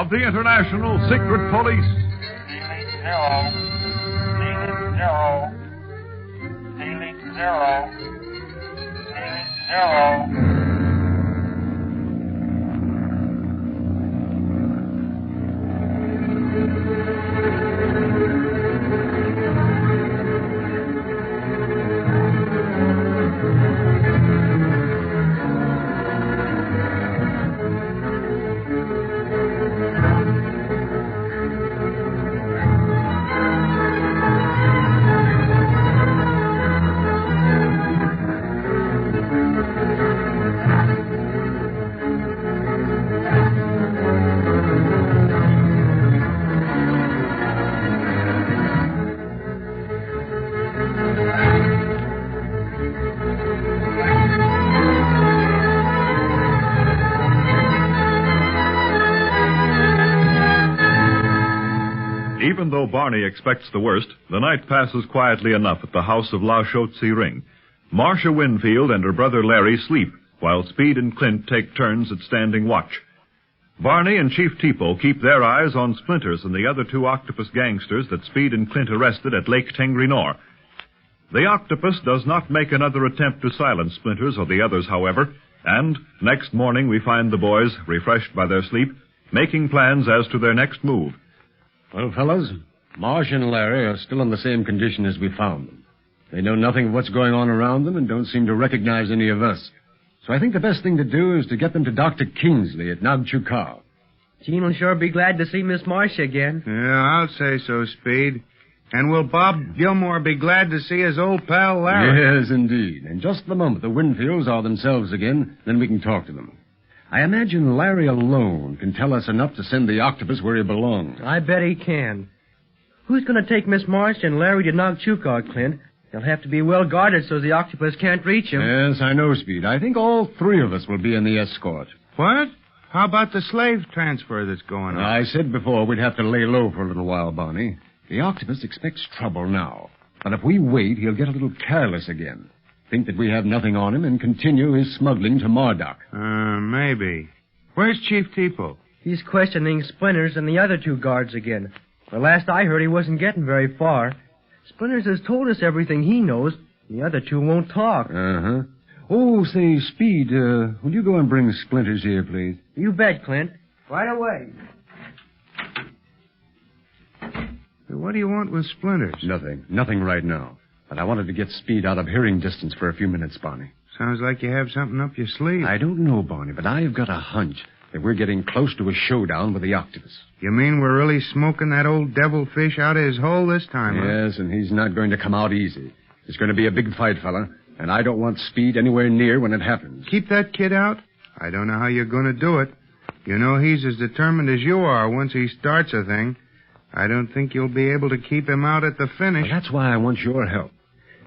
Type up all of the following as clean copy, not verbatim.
of the International Secret Police. Ceiling zero. Ceiling zero. Even though Barney expects the worst, the night passes quietly enough at the house of Ring. Marcia Winfield and her brother Larry sleep, while Speed and Clint take turns at standing watch. Barney and Chief Tipo keep their eyes on Splinters and the other two octopus gangsters that Speed and Clint arrested at Lake Tengrinor. The octopus does not make another attempt to silence Splinters or the others, however, and next morning we find the boys, refreshed by their sleep, making plans as to their next move. Well, fellas, Marsh and Larry are still in the same condition as we found them. They know nothing of what's going on around them and don't seem to recognize any of us. So I think the best thing to do is to get them to Dr. Kingsley at Nagchukar. Gene will sure be glad to see Miss Marcia again. Yeah, I'll say so, Speed. And will Bob Gilmore be glad to see his old pal Larry? Yes, indeed. And just the moment the Winfields are themselves again, then we can talk to them. I imagine Larry alone can tell us enough to send the octopus where he belongs. I bet he can. Who's going to take Miss Marcia and Larry to Nagchukar, Clint? They'll have to be well guarded so the octopus can't reach him. Yes, I know, Speed. I think all three of us will be in the escort. What? How about the slave transfer that's going on? I said before we'd have to lay low for a little while, Barney. The octopus expects trouble now. But if we wait, he'll get a little careless again. Think that we have nothing on him and continue his smuggling to Marduk. Maybe. Where's Chief Tipo? He's questioning Splinters and the other two guards again. The last I heard, he wasn't getting very far. Splinters has told us everything he knows. The other two won't talk. Uh-huh. Oh, say, Speed, will you go and bring Splinters here, please? You bet, Clint. Right away. What do you want with Splinters? Nothing right now. But I wanted to get Speed out of hearing distance for a few minutes, Barney. Sounds like you have something up your sleeve. I don't know, Barney, but I've got a hunch that we're getting close to a showdown with the octopus. You mean we're really smoking that old devilfish out of his hole this time, huh? Yes, and he's not going to come out easy. It's going to be a big fight, fella, and I don't want Speed anywhere near when it happens. Keep that kid out? I don't know how you're going to do it. You know he's as determined as you are once he starts a thing. I don't think you'll be able to keep him out at the finish. Well, that's why I want your help.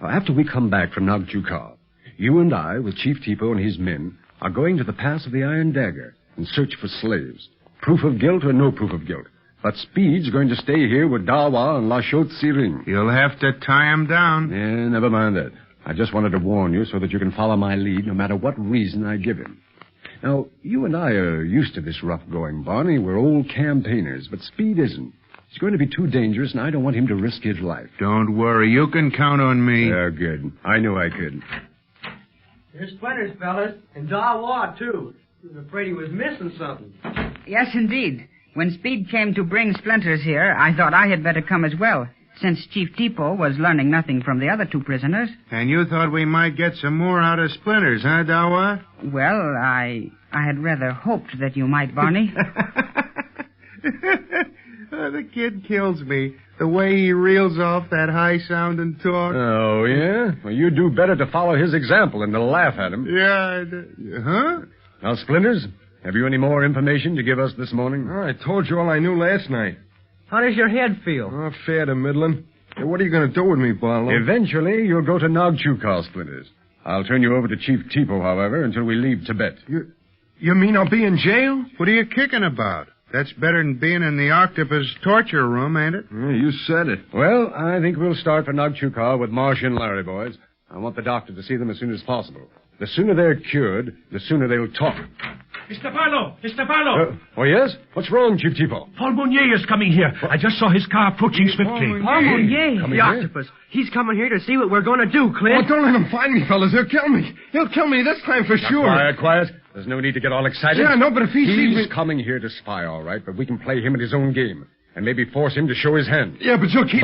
After we come back from Nagchukar, you and I, with Chief Tipo and his men, are going to the Pass of the Iron Dagger and search for slaves. Proof of guilt or no proof of guilt. But Speed's going to stay here with Dawa and Ring. You'll have to tie him down. Yeah, never mind that. I just wanted to warn you so that you can follow my lead no matter what reason I give him. Now, you and I are used to this rough going, Barney. We're old campaigners, but Speed isn't. He's going to be too dangerous, and I don't want him to risk his life. Don't worry. You can count on me. Yeah, good. I knew I could. Here's Splinters, fellas. And Dawa, too. He was afraid he was missing something. Yes, indeed. When Speed came to bring Splinters here, I thought I had better come as well, since Chief Tipo was learning nothing from the other two prisoners. And you thought we might get some more out of Splinters, huh, Dawa? Well, I had rather hoped that you might, Barney. The kid kills me. The way he reels off that high-sounding talk. Oh, yeah? Well, you do better to follow his example than to laugh at him. Yeah, huh? Now, Splinters, have you any more information to give us this morning? Oh, I told you all I knew last night. How does your head feel? Oh, fair to middling. Hey, what are you going to do with me, Barlow? Eventually, you'll go to Nagchukar, Splinters. I'll turn you over to Chief Tipo, however, until we leave Tibet. You mean I'll be in jail? What are you kicking about? That's better than being in the octopus torture room, ain't it? Yeah, you said it. Well, I think we'll start for Nagchukar with Marsh and Larry, boys. I want the doctor to see them as soon as possible. The sooner they're cured, the sooner they'll talk. Mr. Barlow! Mr. Barlow! Oh, yes? What's wrong, Chief Tipo? Paul Mounier is coming here. I just saw his car approaching swiftly. Paul Mounier, Coming the here? octopus. He's coming here to see what we're going to do, Oh, Clint. don't let him find me, fellas. He'll kill me. He'll kill me this time for sure. Quiet, quiet. There's no need to get all excited. Yeah, no, but if he sees me... He's coming here to spy, all right, but we can play him at his own game and maybe force him to show his hand. Yeah, but you'll keep...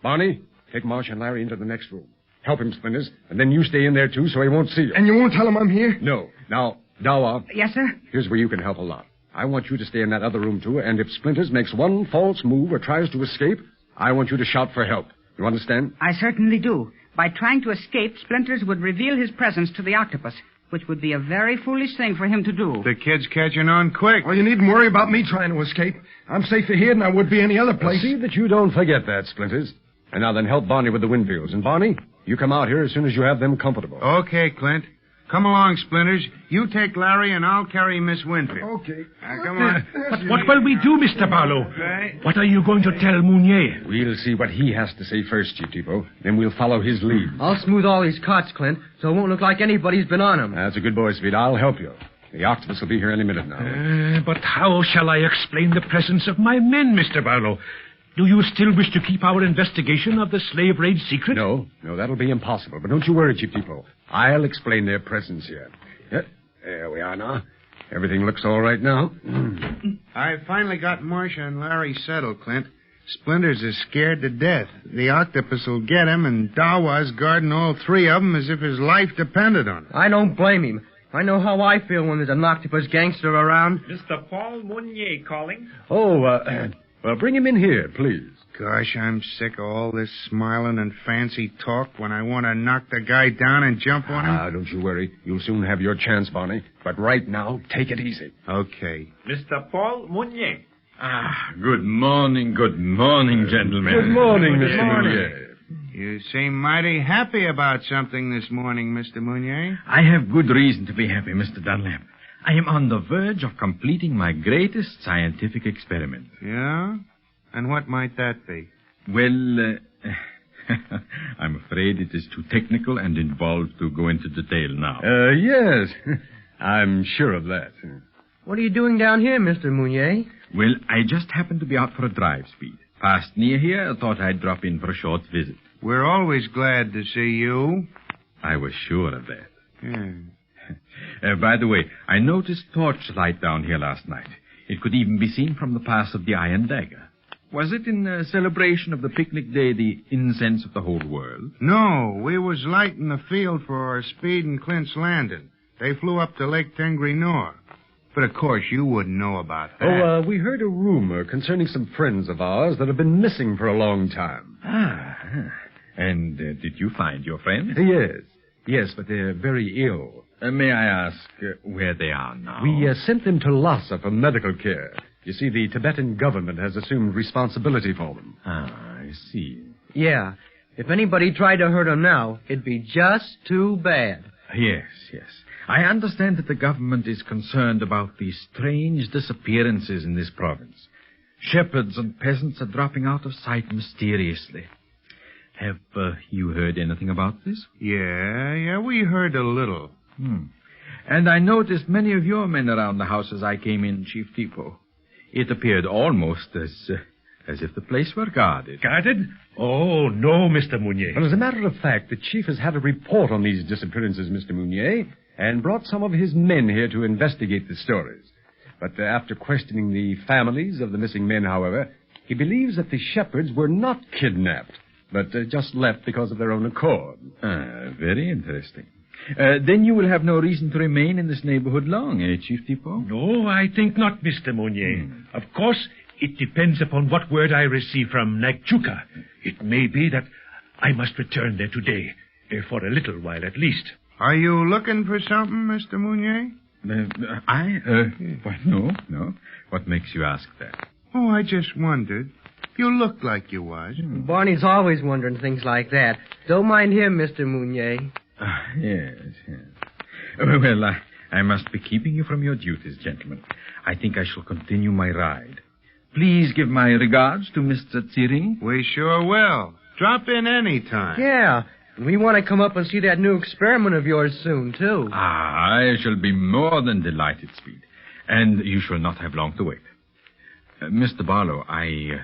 Bonnie, take Marsh and Larry into the next room. Help him, Splinters, and then you stay in there, too, so he won't see you. And you won't tell him I'm here? No. Now, Dawa, Yes, sir? here's where you can help a lot. I want you to stay in that other room, too, and if Splinters makes one false move or tries to escape, I want you to shout for help. You understand? I certainly do. By trying to escape, Splinters would reveal his presence to the octopus, which would be a very foolish thing for him to do. The kid's catching on quick. Well, you needn't worry about me trying to escape. I'm safer here than I would be any other place. See that you don't forget that, Splinters. And now then help Barney with the Winfields. And Barney, you come out here as soon as you have them comfortable. Okay, Clint. Come along, Splinters. You take Larry, and I'll carry Miss Winfield. Okay. Now, come on. But what will we do, Mr. Barlow? Right. What are you going to tell Mounier? We'll see what he has to say first, Chief Tipo. Then we'll follow his lead. I'll smooth all these cots, Clint, so it won't look like anybody's been on them. That's a good boy, Speed. I'll help you. The octopus will be here any minute now. But how shall I explain the presence of my men, Mr. Barlow? Do you still wish to keep our investigation of the slave raid secret? No, that'll be impossible. But don't you worry, Chief Tipo. I'll explain their presence here. Yeah, there we are now. Everything looks all right now. I finally got Marcia and Larry settled, Clint. Splinters is scared to death. The octopus will get him, and Dawa's guarding all three of them as if his life depended on it. I don't blame him. I know how I feel when there's an octopus gangster around. Mr. Paul Mounier calling. Oh, well, bring him in here, please. Gosh, I'm sick of all this smiling and fancy talk when I want to knock the guy down and jump on him. Don't you worry. You'll soon have your chance, Barney. But right now, take it easy. Okay. Mr. Paul Mounier. Good morning, gentlemen. Good morning, Mr. Mounier. You seem mighty happy about something this morning, Mr. Mounier. I have good reason to be happy, Mr. Dunlap. I am on the verge of completing my greatest scientific experiment. Yeah? And what might that be? Well, I'm afraid it is too technical and involved to go into detail now. Yes. I'm sure of that. What are you doing down here, Mr. Mounier? Well, I just happened to be out for a drive, Speed. Passed near here, thought I'd drop in for a short visit. We're always glad to see you. I was sure of that. Yeah. By the way, I noticed torchlight down here last night. It could even be seen from the pass of the Iron Dagger. Was it in celebration of the picnic day, the incense of the whole world? No, we was lighting the field for Speed and Clint's landing. They flew up to Lake Tengri-Nor. But, of course, you wouldn't know about that. We heard a rumor concerning some friends of ours that have been missing for a long time. And did you find your friends? Yes, but they're very ill. May I ask where they are now? We sent them to Lhasa for medical care. You see, the Tibetan government has assumed responsibility for them. I see. Yeah. If anybody tried to hurt him now, it'd be just too bad. Yes. I understand that the government is concerned about the strange disappearances in this province. Shepherds and peasants are dropping out of sight mysteriously. Have you heard anything about this? Yeah, we heard a little. And I noticed many of your men around the house as I came in, Chief Tipo. It appeared almost as if the place were guarded. Guarded? Oh, no, Mr. Mounier. Well, as a matter of fact, the chief has had a report on these disappearances, Mr. Mounier, and brought some of his men here to investigate the stories. But after questioning the families of the missing men, however, he believes that the shepherds were not kidnapped, but just left because of their own accord. Very interesting. Then you will have no reason to remain in this neighborhood long, Chief Tipo? No, I think not, Mr. Mounier. Of course, it depends upon what word I receive from Nagjuka. It may be that I must return there today, for a little while at least. Are you looking for something, Mr. Mounier? Why, no. What makes you ask that? Oh, I just wondered. You looked like you was. Barney's always wondering things like that. Don't mind him, Mr. Mounier. Yes. Well, I must be keeping you from your duties, gentlemen. I think I shall continue my ride. Please give my regards to Mr. Tsiring. We sure will. Drop in any time. Yeah. And we want to come up and see that new experiment of yours soon, too. I shall be more than delighted, Speed. And you shall not have long to wait. Mr. Barlow, I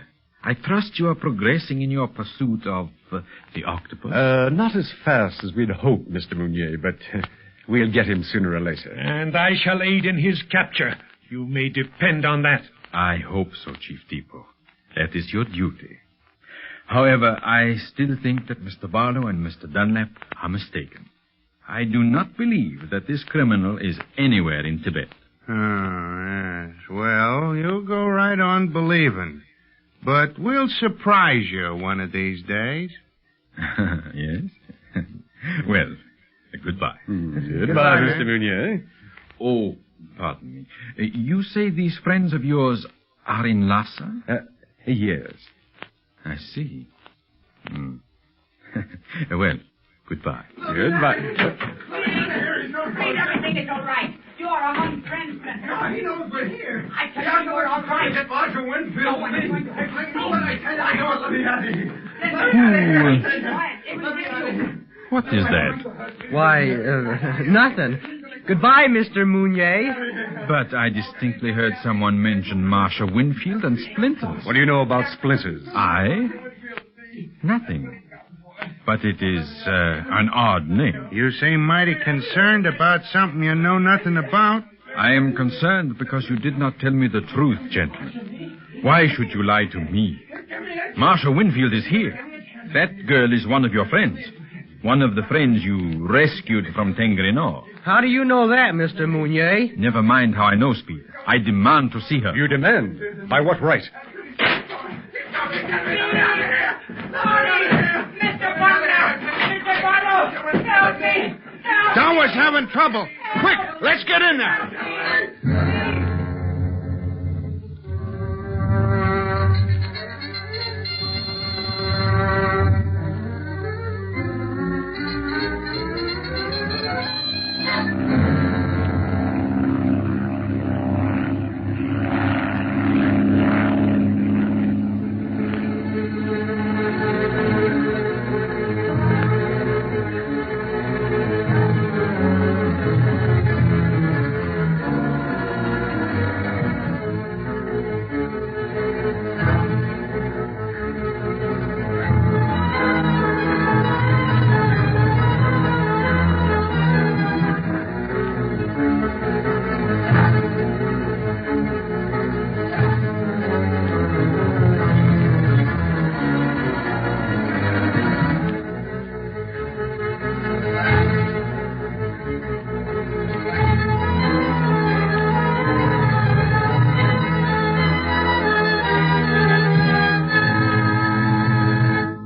trust you are progressing in your pursuit of the octopus. Not as fast as we'd hoped, Mr. Mounier, but we'll get him sooner or later. And I shall aid in his capture. You may depend on that. I hope so, Chief Depot. That is your duty. However, I still think that Mr. Barlow and Mr. Dunlap are mistaken. I do not believe that this criminal is anywhere in Tibet. Oh, yes. Well, you go right on believing. But we'll surprise you one of these days. Yes? Well, goodbye. Goodbye, Mr. Mounier. Oh, pardon me. You say these friends of yours are in Lhasa? Yes. I see. Well, goodbye. Goodbye. Speed, everything is all right. You are among friends, Splinter. No, he knows we're here. I tell you, you're all right. That Marshal Winfield. No one is going to hurt you. No one, I tell you, I know it. Let me out of here. Quiet. It was you. What is that? Why, nothing. Goodbye, Mr. Mounier. But I distinctly heard someone mention Marshal Winfield and Splinters. What do you know about splinters? I? Nothing. But it is an odd name. You seem mighty concerned about something you know nothing about. I am concerned because you did not tell me the truth, gentlemen. Why should you lie to me? Marshal Winfield is here. That girl is one of your friends. One of the friends you rescued from Tengrino. How do you know that, Mr. Mounier? Never mind how I know, Speed. I demand to see her. You demand? By what right? Mr. Barlow! Help me! Dawa's having trouble. Quick, let's get in there.